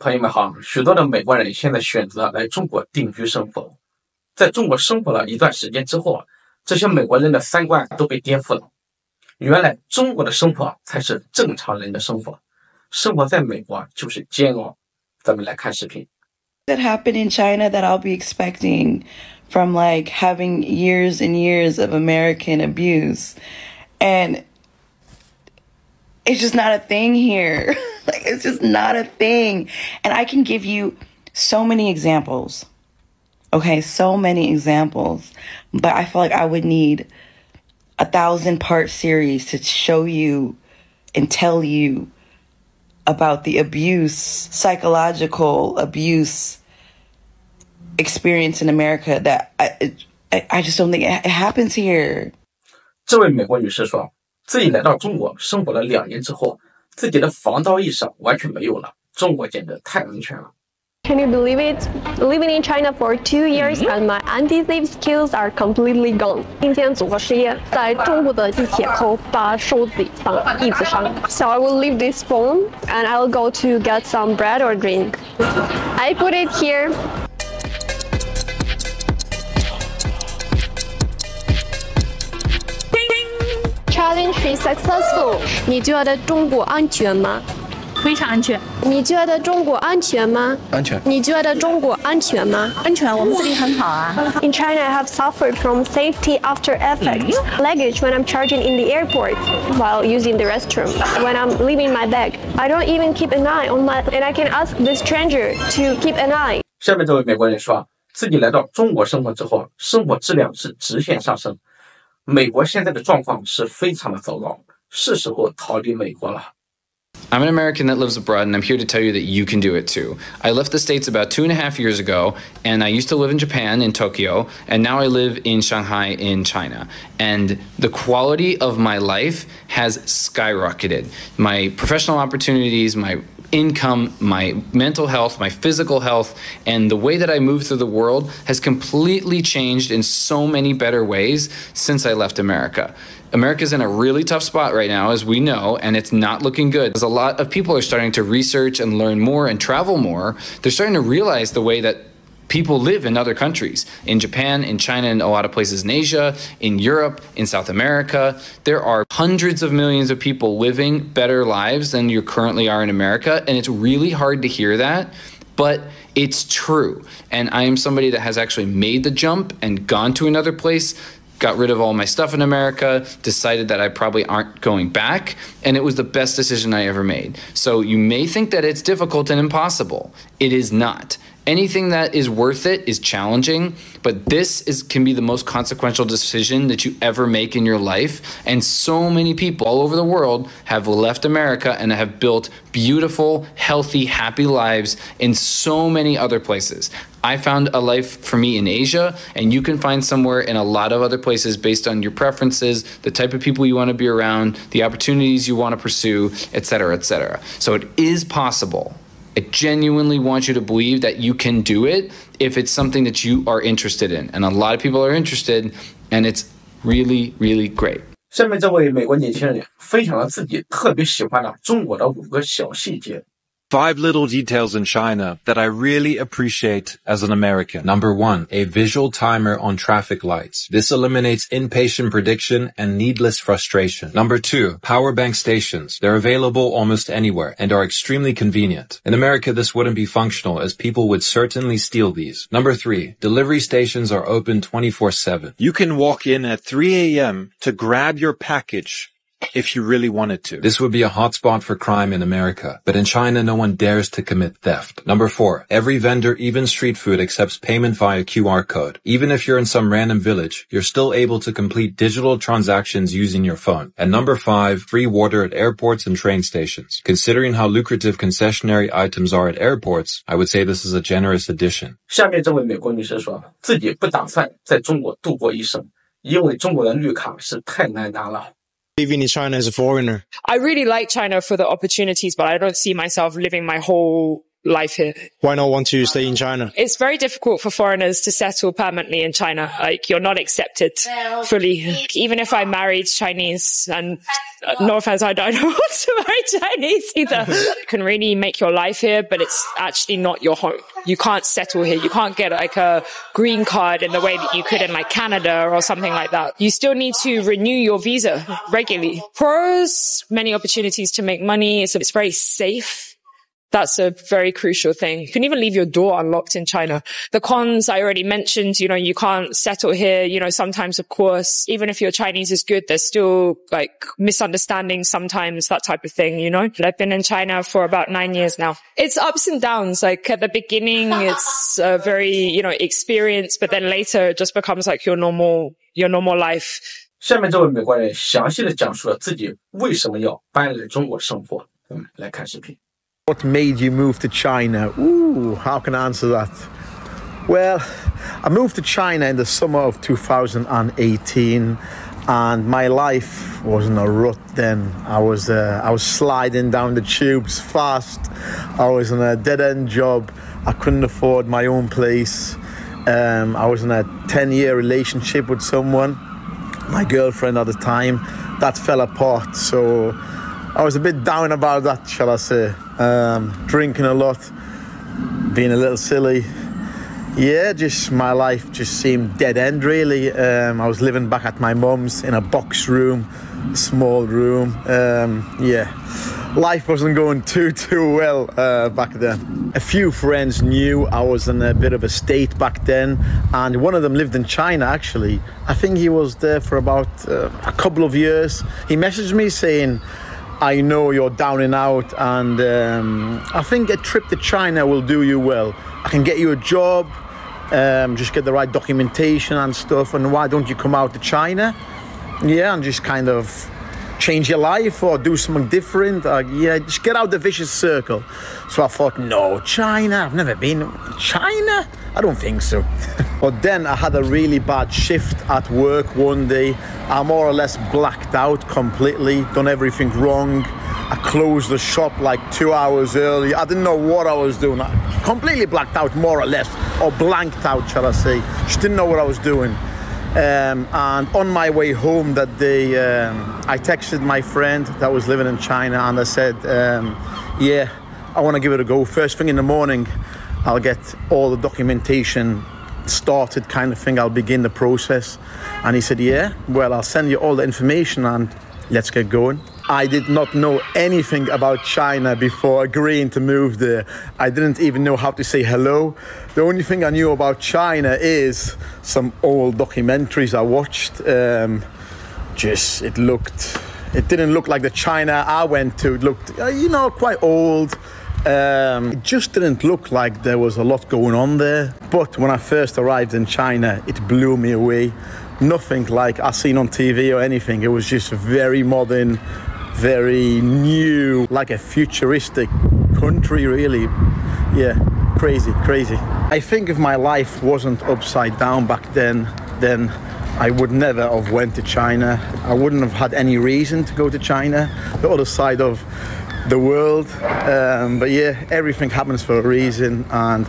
朋友们好，许多的美国人现在选择来中国定居生活。在中国生活了一段时间之后这些美国人的三观都被颠覆了。原来中国的生活才是正常人的生活，生活在美国就是煎熬。咱们来看视频。That happened in China that I'll be expecting from like having years and years of American abuse. And it's just not a thing here. Like, it's just not a thing. And I can give you so many examples. Okay, so many examples. But I feel like I would need a 1,000-part series to show you and tell you about the abuse, psychological abuse experience in America that I just don't think it happens here. 这位美国女士说，自己来到中国生活了2年之后，自己的防盗意识完全没有了，中国简直太安全了。Can you believe it? Living in China for 2 years and my anti-thief skills are completely gone. 今天组合失业，在中国的地铁口把手机放椅子上。So I will leave this phone and I will go to get some bread or drink. I put it here. Challenge is successful. 你觉得中国安全吗？非常安全。你觉得中国安全吗？安全。你觉得中国安全吗？安全，我们这里很好啊。In China, I have suffered from safety after effects. Luggage when I'm charging in the airport while using the restroom. When I'm leaving my bag, I don't even keep an eye on my, and I can ask the stranger to keep an eye. 下面这位美国人说，自己来到中国生活之后，生活质量是直线上升。美国现在的状况是非常的糟糕，是时候逃离美国了。I'm an American that lives abroad, and I'm here to tell you that you can do it too. I left the States about 2.5 years ago, and I used to live in Japan, in Tokyo, and now I live in Shanghai, in China. And the quality of my life has skyrocketed. My professional opportunities, my income, my mental health, my physical health, and the way that I move through the world has completely changed in so many better ways since I left America. America's in a really tough spot right now, as we know, and it's not looking good. As a lot of people are starting to research and learn more and travel more, they're starting to realize the way that people live in other countries. In Japan, in China, in a lot of places in Asia, in Europe, in South America, there are hundreds of millions of people living better lives than you currently are in America, and it's really hard to hear that, but it's true. And I am somebody that has actually made the jump and gone to another place, got rid of all my stuff in America, decided that I probably aren't going back, and it was the best decision I ever made. So you may think that it's difficult and impossible. It is not. Anything that is worth it is challenging, but this can be the most consequential decision that you ever make in your life. And so many people all over the world have left America and have built beautiful, healthy, happy lives in so many other places. I found a life for me in Asia, and you can find somewhere in a lot of other places based on your preferences, the type of people you want to be around, the opportunities you want to pursue, etc., etc. So it is possible. I genuinely want you to believe that you can do it if it's something that you are interested in. And a lot of people are interested, and it's really, really great. 下面这位美国年轻人分享了自己特别喜欢的中国的5个小细节。5 little details in China that I really appreciate as an American. Number 1, a visual timer on traffic lights. This eliminates impatient prediction and needless frustration. Number 2, power bank stations. They're available almost anywhere and are extremely convenient. In America, this wouldn't be functional as people would certainly steal these. Number 3, delivery stations are open 24/7. You can walk in at 3 a.m. to grab your package if you really wanted to. This would be a hotspot for crime in America, but in China, no one dares to commit theft. Number 4, every vendor, even street food, accepts payment via QR code. Even if you're in some random village, you're still able to complete digital transactions using your phone. And number 5, free water at airports and train stations. Considering how lucrative concessionary items are at airports, I would say this is a generous addition. 下面这位美国女士说，自己不打算在中国度过一生，因为中国的绿卡是太难拿了。Living in China as a foreigner. I really like China for the opportunities, but I don't see myself living my whole life here. Why not want to stay in China? It's very difficult for foreigners to settle permanently in China. Like, you're not accepted fully. Even if I married Chinese, and no offense, I don't want to marry Chinese either. You can really make your life here, but it's actually not your home. You can't settle here. You can't get like a green card in the way that you could in like Canada or something like that. You still need to renew your visa regularly. Pros, many opportunities to make money. It's very safe. That's a very crucial thing. You can even leave your door unlocked in China. The cons I already mentioned, you can't settle here. Sometimes, of course, even if your Chinese is good, there's still like misunderstandings sometimes, that type of thing, I've been in China for about 9 years now. It's ups and downs. Like at the beginning, it's a very, experience, but then later it just becomes like your normal life. 下面这位美国人详细的讲述了自己为什么要搬来中国生活。我们来看视频。What made you move to China? Ooh, how can I answer that? Well, I moved to China in the summer of 2018, and my life was in a rut then. I was sliding down the tubes fast. I was in a dead-end job. I couldn't afford my own place. I was in a 10-year relationship with someone, my girlfriend at the time. That fell apart, so I was a bit down about that, shall I say. Drinking a lot, being a little silly. Yeah, just my life just seemed dead end really. I was living back at my mum's in a box room, a small room. Life wasn't going too well back then. A few friends knew I was in a bit of a state back then, and one of them lived in China actually. I think he was there for about a couple of years. He messaged me saying, I know you're down and out, and I think a trip to China will do you well. I can get you a job, just get the right documentation and stuff, and why don't you come out to China? Yeah, and just kind of change your life or do something different. Just get out the vicious circle. So I thought, no, China, I've never been. China? I don't think so. But then I had a really bad shift at work one day. I more or less blacked out completely, done everything wrong. I closed the shop like 2 hours early. I didn't know what I was doing. I completely blacked out, more or less, or blanked out, shall I say. Just didn't know what I was doing. And on my way home that day, I texted my friend that was living in China, and I said, I want to give it a go. First thing in the morning, I'll get all the documentation started, kind of thing. I'll begin the process. And he said, well, I'll send you all the information and let's get going. I did not know anything about China before agreeing to move there. I didn't even know how to say hello. The only thing I knew about China is some old documentaries I watched. It didn't look like the China I went to. It looked, quite old. It just didn't look like there was a lot going on there. But when I first arrived in China, it blew me away. Nothing like I've seen on TV or anything. It was just very modern, very new, like a futuristic country, really. Yeah, crazy. I think if my life wasn't upside down back then I would never have went to China. I wouldn't have had any reason to go to China, the other side of the world. But yeah, everything happens for a reason, and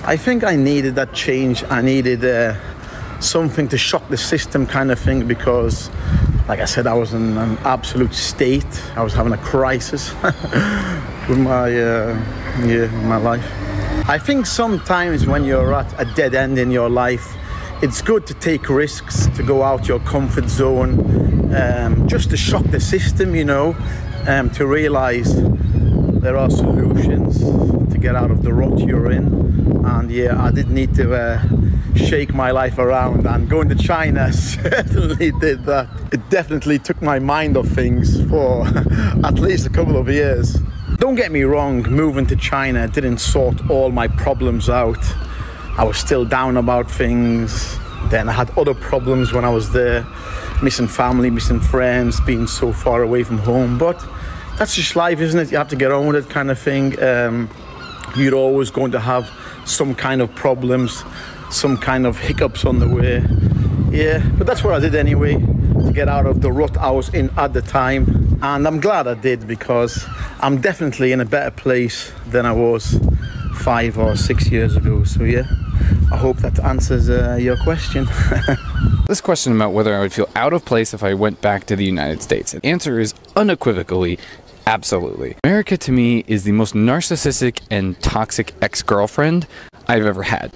I think I needed that change. I needed something to shock the system, kind of thing, because like I said, I was in an absolute state. I was having a crisis with my life. I think sometimes when you're at a dead end in your life, it's good to take risks, to go out your comfort zone, just to shock the system, to realize there are solutions to get out of the rut you're in. And I did need to shake my life around, and going to China certainly did that. It definitely took my mind off things for at least a couple of years. Don't get me wrong, moving to China didn't sort all my problems out. I was still down about things. Then I had other problems when I was there, missing family, missing friends, being so far away from home. But that's just life, isn't it? You have to get on with it, kind of thing. You're always going to have some kind of problems, some kind of hiccups on the way. Yeah, but that's what I did anyway, to get out of the rut I was in at the time. And I'm glad I did, because I'm definitely in a better place than I was 5 or 6 years ago. So yeah, I hope that answers your question. This question about whether I would feel out of place if I went back to the United States. The answer is unequivocally, absolutely. America to me is the most narcissistic and toxic ex-girlfriend I've ever had.